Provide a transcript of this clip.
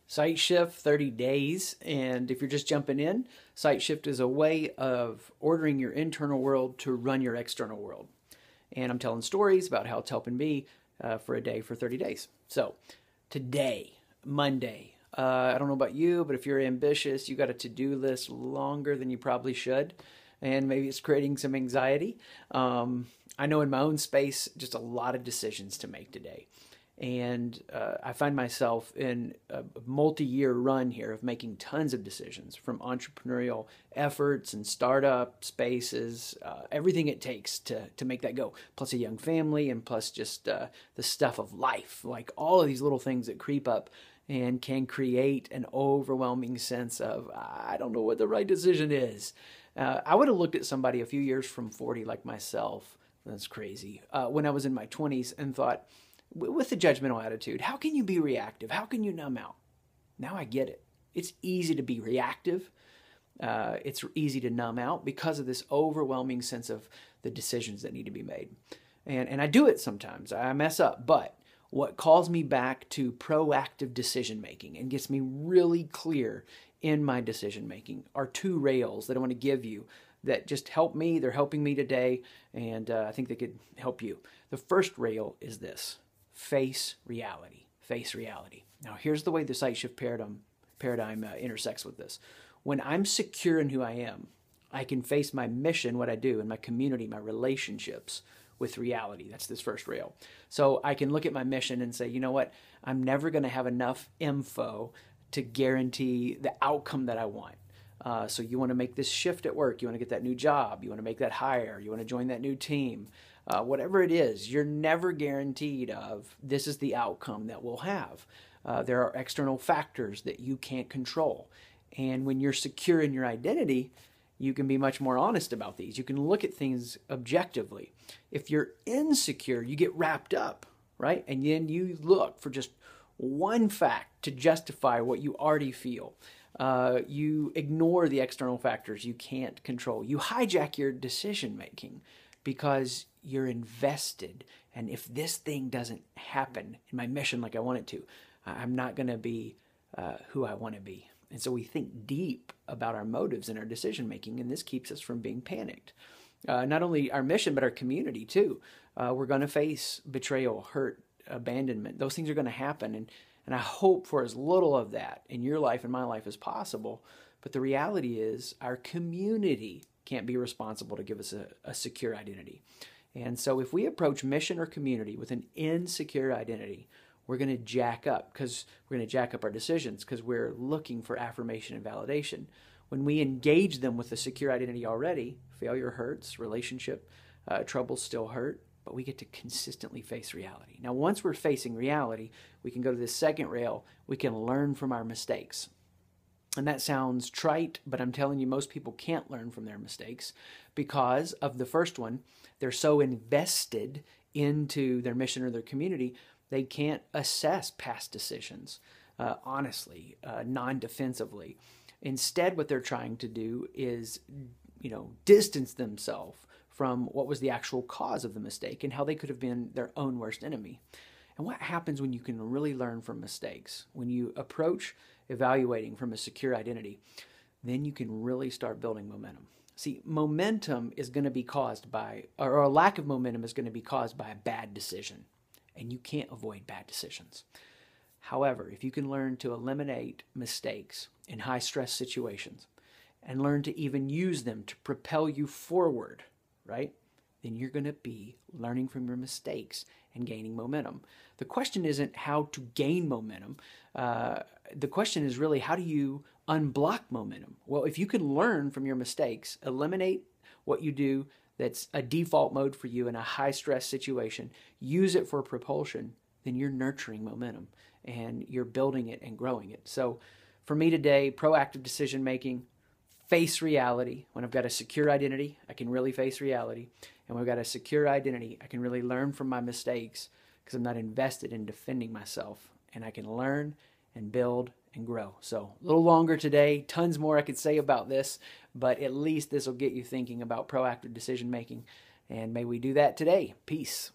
Site Shift 30 days. And if you're just jumping in, Site Shift is a way of ordering your internal world to run your external world. And I'm telling stories about how it's helping me for a day for 30 days. So today, Monday, I don't know about you, but if you're ambitious, you got a to-do list longer than you probably should. And maybe it's creating some anxiety. I know in my own space, just a lot of decisions to make today. And I find myself in a multi-year run here of making tons of decisions, from entrepreneurial efforts and startup spaces, everything it takes to make that go, plus a young family and plus just the stuff of life, like all of these little things that creep up and can create an overwhelming sense of, I don't know what the right decision is. I would have looked at somebody a few years from 40 like myself, that's crazy, when I was in my 20s and thought, with a judgmental attitude, how can you be reactive? How can you numb out? Now I get it. It's easy to be reactive. It's easy to numb out because of this overwhelming sense of the decisions that need to be made. And I do it sometimes. I mess up. But what calls me back to proactive decision making and gets me really clear in my decision making are two rails that I want to give you that just help me. They're helping me today, and I think they could help you. The first rail is this. Face reality. Face reality. Now, here's the way the Site Shift paradigm intersects with this. When I'm secure in who I am, I can face my mission, what I do, and my community, my relationships with reality. That's this first rail. So I can look at my mission and say, you know what? I'm never going to have enough info to guarantee the outcome that I want. So you want to make this shift at work. You want to get that new job. You want to make that hire. You want to join that new team. Whatever it is, you're never guaranteed of this is the outcome that we'll have. There are external factors that you can't control. And when you're secure in your identity, you can be much more honest about these. You can look at things objectively. If you're insecure, you get wrapped up, right? And then you look for just one fact to justify what you already feel. You ignore the external factors you can't control. You hijack your decision making because you're invested. And if this thing doesn't happen in my mission like I want it to, I'm not going to be who I want to be. And so we think deep about our motives and our decision making, and this keeps us from being panicked. Not only our mission, but our community too. We're going to face betrayal, hurt, abandonment. Those things are going to happen. And I hope for as little of that in your life and my life as possible. But the reality is our community can't be responsible to give us a secure identity. And so if we approach mission or community with an insecure identity, we're going to jack up our decisions because we're looking for affirmation and validation. When we engage them with a secure identity already, failure hurts, relationship troubles still hurt, but we get to consistently face reality. Now, once we're facing reality, we can go to this second rail. We can learn from our mistakes. And that sounds trite, but I'm telling you, most people can't learn from their mistakes because of the first one. They're so invested into their mission or their community, they can't assess past decisions honestly, non-defensively. Instead, what they're trying to do is, distance themselves from what was the actual cause of the mistake and how they could have been their own worst enemy. And what happens when you can really learn from mistakes? When you approach evaluating from a secure identity, then you can really start building momentum. See, momentum is going to be caused by, or a lack of momentum is going to be caused by a bad decision. And you can't avoid bad decisions. However, if you can learn to eliminate mistakes in high-stress situations and learn to even use them to propel you forward, right, then you're going to be learning from your mistakes and gaining momentum. The question isn't how to gain momentum. The question is really, how do you unblock momentum? Well, if you can learn from your mistakes, eliminate what you do that's a default mode for you in a high-stress situation, use it for propulsion, then you're nurturing momentum and you're building it and growing it. So for me today, proactive decision-making, face reality. When I've got a secure identity, I can really face reality. And when I've got a secure identity, I can really learn from my mistakes because I'm not invested in defending myself. And I can learn and build and grow. So a little longer today, tons more I could say about this, but at least this will get you thinking about proactive decision making. And may we do that today. Peace.